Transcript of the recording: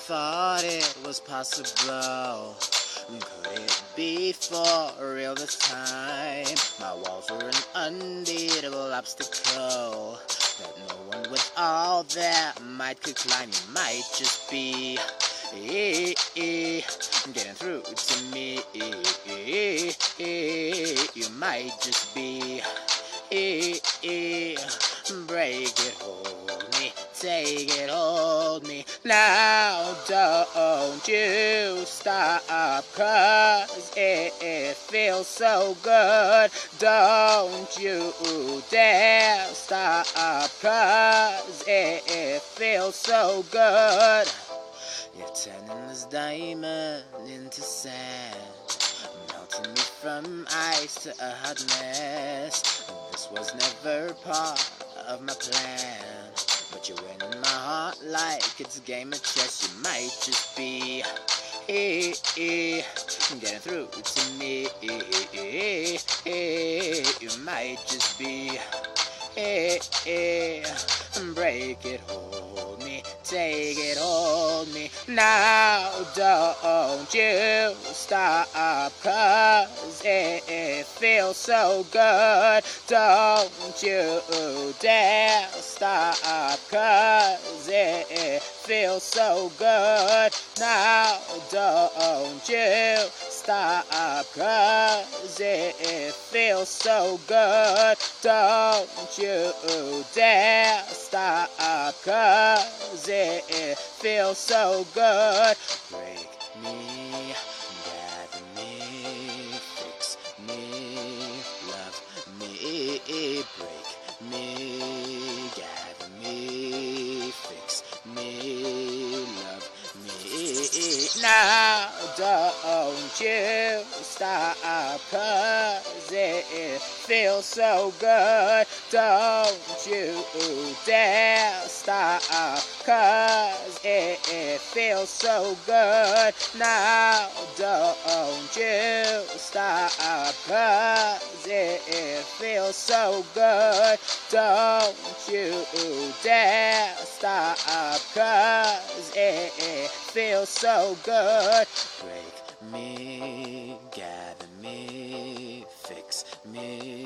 thought it was possible. Could it be for real this time? My walls were an unbeatable obstacle that no one with all their might could climb. You might just be getting through to me. You might just be break it, hold me, take it, hold me. Now don't you stop, 'cause it feels so good. Don't you dare stop, 'cause it feels so good. You're turning this diamond into sand, melting me from ice to a hot mess. This was never part of my plan, but you win in my heart like it's a game of chess. You might just be getting through to me. You might just be break it, hold me, take it, hold me. Now don't you stop, 'cause it feels so good. Don't you dare stop, 'cause it feels so good. Now don't you stop, 'cause it feels so good. Don't you dare stop, 'cause it feels so good. Break me, gather me, fix me, love me. Break me, gather me, fix me, love me. Now don't you stop, 'cause it feels so good. Don't you dare stop, 'cause it feels so good. Now don't you stop, 'cause it feels so good. Don't you dare stop, 'cause it feels so good. Break me, gather me, fix me.